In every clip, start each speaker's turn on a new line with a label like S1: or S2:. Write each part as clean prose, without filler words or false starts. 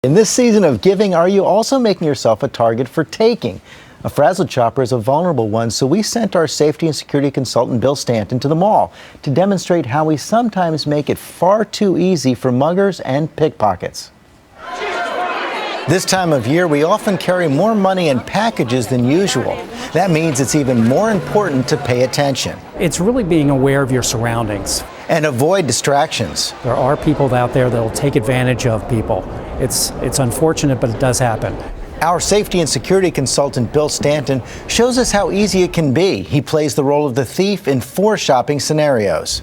S1: In this season of giving, are you also making yourself a target for taking? A frazzled shopper is a vulnerable one, so we sent our safety and security consultant, Bill Stanton, to the mall to demonstrate how we sometimes make it far too easy for muggers and pickpockets. This time of year, we often carry more money in packages than usual. That means it's even more important to pay attention.
S2: It's really being aware of your surroundings.
S1: And avoid distractions.
S2: There are people out there that will take advantage of people. It's unfortunate, but it does happen.
S1: Our safety and security consultant, Bill Stanton, shows us how easy it can be. He plays the role of the thief in 4 shopping scenarios.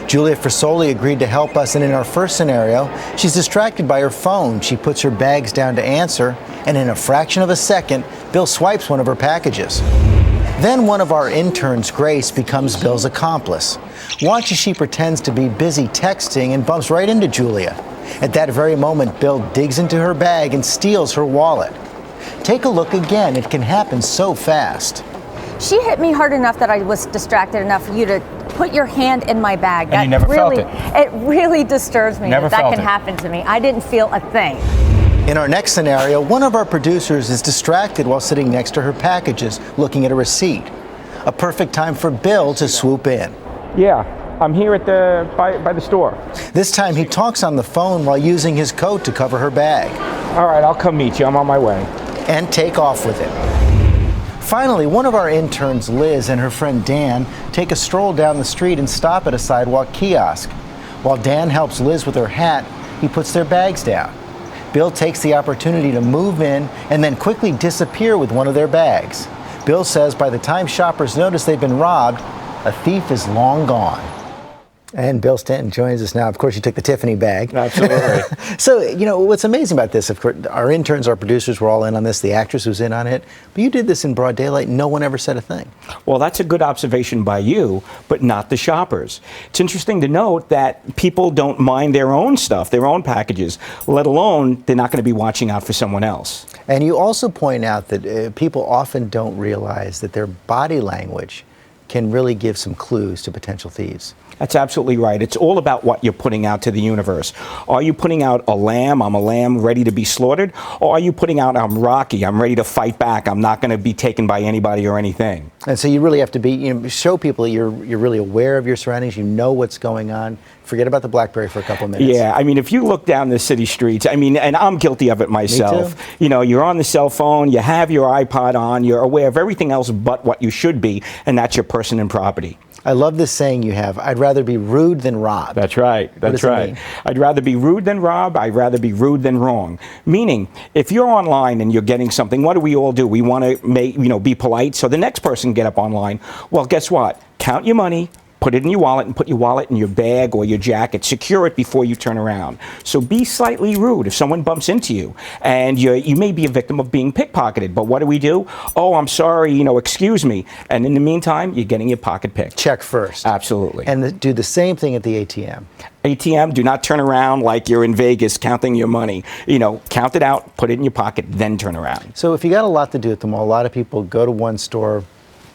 S1: Julia Frisoli agreed to help us, and in our first scenario, she's distracted by her phone. She puts her bags down to answer, and in a fraction of a second, Bill swipes one of her packages. Then one of our interns, Grace, becomes Bill's accomplice. Watch as she pretends to be busy texting and bumps right into Julia. At that very moment, Bill digs into her bag and steals her wallet. Take a look again. It can happen so fast.
S3: She hit me hard enough that I was distracted enough for you to put your hand in my bag.
S4: And you never felt it.
S3: It really disturbs me that can happen to me. I didn't feel a thing.
S1: In our next scenario, one of our producers is distracted while sitting next to her packages, looking at a receipt. A perfect time for Bill to swoop in.
S4: Yeah, I'm here at by the store.
S1: This time he talks on the phone while using his coat to cover her bag.
S4: All right, I'll come meet you. I'm on my way.
S1: And take off with it. Finally, one of our interns, Liz, and her friend Dan take a stroll down the street and stop at a sidewalk kiosk. While Dan helps Liz with her hat, he puts their bags down. Bill takes the opportunity to move in and then quickly disappear with one of their bags. Bill says by the time shoppers notice they've been robbed, a thief is long gone. And Bill Stanton joins us now. Of course, you took the Tiffany bag.
S4: Absolutely.
S1: So, you know, what's amazing about this, of course, our interns, our producers were all in on this. The actress was in on it. But you did this in broad daylight. No one ever said a thing.
S4: Well, that's a good observation by you, but not the shoppers. It's interesting to note that people don't mind their own stuff, their own packages, let alone they're not going to be watching out for someone else.
S1: And you also point out that people often don't realize that their body language can really give some clues to potential thieves.
S4: That's absolutely right. It's all about what you're putting out to the universe. Are you putting out a lamb, I'm a lamb ready to be slaughtered? Or are you putting out, I'm Rocky, I'm ready to fight back, I'm not going to be taken by anybody or anything? And
S1: so you really have to be, show people that you're really aware of your surroundings, you know what's going on. Forget about the BlackBerry for a couple of minutes.
S4: Yeah, I mean, if you look down the city streets, I mean, and I'm guilty of it myself.
S1: Me too.
S4: You know, you're on the cell phone, you have your iPod on, you're aware of everything else but what you should be, and that's your person and property.
S1: I love this saying you have, I'd rather be rude than robbed.
S4: That's right. That's right. I'd rather be rude than robbed. I'd rather be rude than wrong. Meaning, if you're online and you're getting something, what do we all do? We want to be polite so the next person can get up online. Well, guess what? Count your money. Put it in your wallet and put your wallet in your bag or your jacket. Secure it before you turn around. So be slightly rude if someone bumps into you. And you may be a victim of being pickpocketed. But what do? Oh, I'm sorry, excuse me. And in the meantime, you're getting your pocket picked.
S1: Check first.
S4: Absolutely.
S1: And do the same thing at the ATM.
S4: ATM, do not turn around like you're in Vegas counting your money. Count it out, put it in your pocket, then turn around.
S1: So if you got a lot to do at the mall, a lot of people go to one store,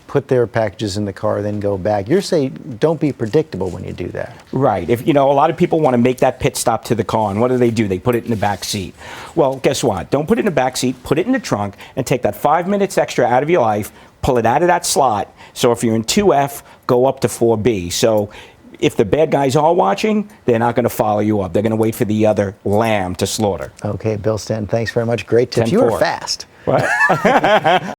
S1: put their packages in the car, then go back. You're saying don't be predictable when you do that.
S4: Right. If a lot of people want to make that pit stop to the car, and what do? They put it in the back seat. Well, guess what? Don't put it in the back seat, put it in the trunk, and take that 5 minutes extra out of your life, pull it out of that slot. So if you're in 2F, go up to 4B. So if the bad guys are watching, they're not going to follow you up. They're going to wait for the other lamb to slaughter.
S1: Okay, Bill Stanton, thanks very much. Great tips. You were fast.
S4: What?